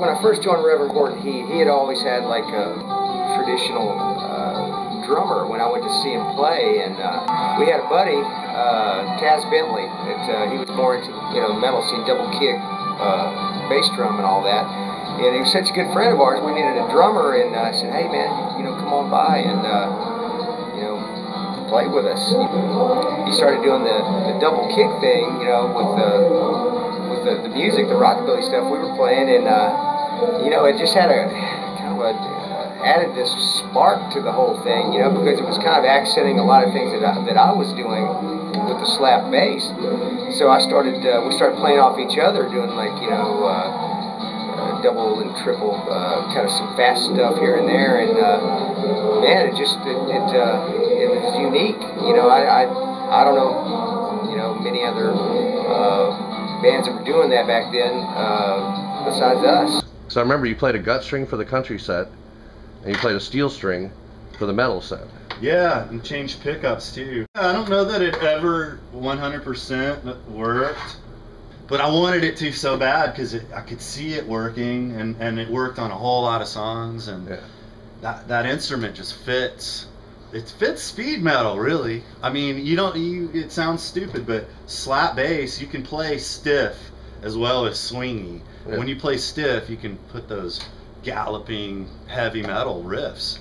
when I first joined Reverend Gordon, he had always had like a traditional drummer when I went to see him play, and we had a buddy, Taz Bentley, that he was more into, you know, metal scene, double kick, bass drum and all that. And he was such a good friend of ours, we needed a drummer, and I said, hey man, you know, come on by and, you know, play with us. He started doing the double kick thing, you know, with the music, the rockabilly stuff we were playing, and, you know, it just had a kind of added this spark to the whole thing, you know, because it was kind of accenting a lot of things that I was doing with the slap bass. So we started playing off each other, doing like, you know, double and triple, kind of some fast stuff here and there, and man, it was unique. You know, I don't know, you know, many other bands that were doing that back then besides us. So I remember you played a gut string for the country set, and you played a steel string for the metal set. Yeah, and changed pickups too. I don't know that it ever 100% worked, but I wanted it to so bad because I could see it working, and it worked on a whole lot of songs, and yeah. that instrument just fits. It fits speed metal, really. I mean, it sounds stupid, but slap bass, you can play stiff as well as swingy. Yeah. When you play stiff, you can put those galloping heavy metal riffs.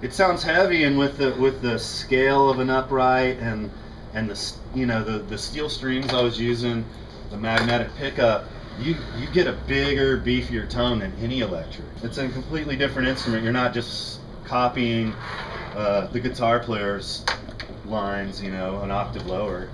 It sounds heavy, and with the scale of an upright and the, you know, the steel strings I was using, the magnetic pickup, you get a bigger, beefier tone than any electric. It's a completely different instrument. You're not just copying the guitar player's lines, you know, an octave lower.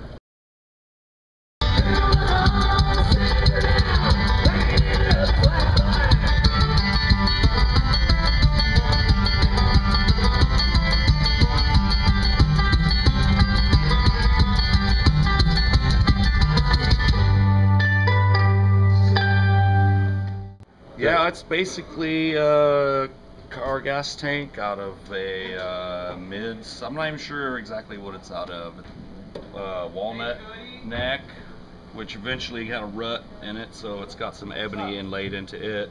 Yeah, it's basically a car gas tank out of a mids. I'm not even sure exactly what it's out of. Walnut neck, which eventually had a rut in it, so it's got some ebony inlaid into it.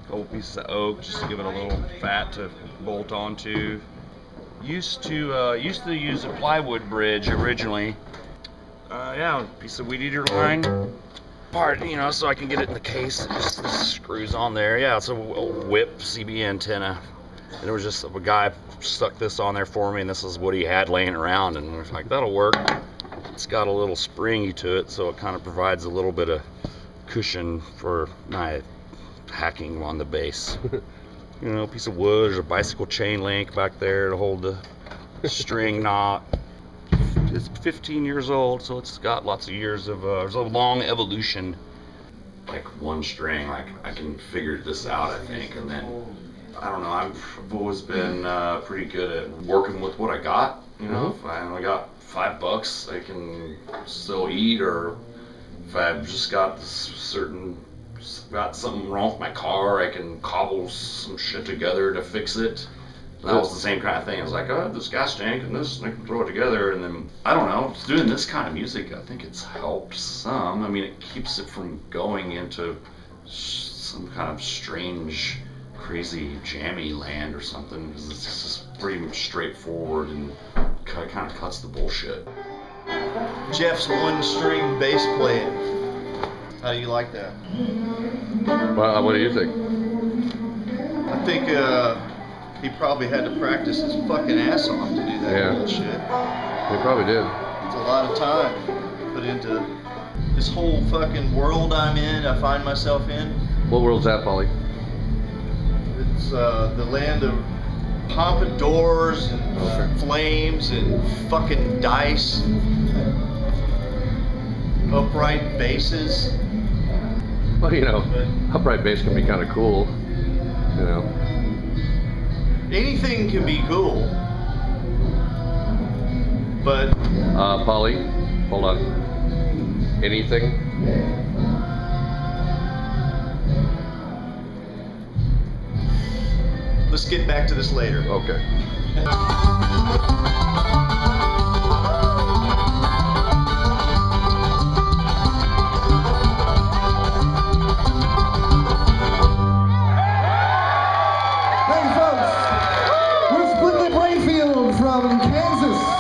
A couple pieces of oak just to give it a little fat to bolt onto. Used to use a plywood bridge originally. Yeah, a piece of weed eater line. Part, you know, so I can get it in the case. It just screws on there. Yeah, it's a whip CB antenna. And it was just a guy stuck this on there for me, and this is what he had laying around, and I was like, that'll work. It's got a little springy to it, so it kind of provides a little bit of cushion for my hacking on the bass. You know, a piece of wood, there's a bicycle chain link back there to hold the string knot. It's 15 years old, so it's got lots of years of there's a long evolution. Like one string, like I can figure this out, I think, and then I don't know. I've always been pretty good at working with what I got. You know, if I only got $5, I can still eat, or if I've just got something wrong with my car, I can cobble some shit together to fix it. That was the same kind of thing. I was like, oh, this gas tank and this, and I can throw it together. And then, I don't know, doing this kind of music, I think it's helped some. I mean, it keeps it from going into some kind of strange, crazy, jammy land or something, because it's just pretty straightforward and kind of cuts the bullshit. Jeff's one-string bass playing. How do you like that? Well, what do you think? I think, he probably had to practice his fucking ass off to do that bullshit. He probably did. It's a lot of time put into this whole fucking world I'm in, I find myself in. What world's that, Polly? It's the land of pompadours and flames and fucking dice, upright basses. Well, you know, upright bass can be kind of cool, you know. Anything can be cool, but... Polly, hold on. Anything? Let's get back to this later. Okay. out in Kansas.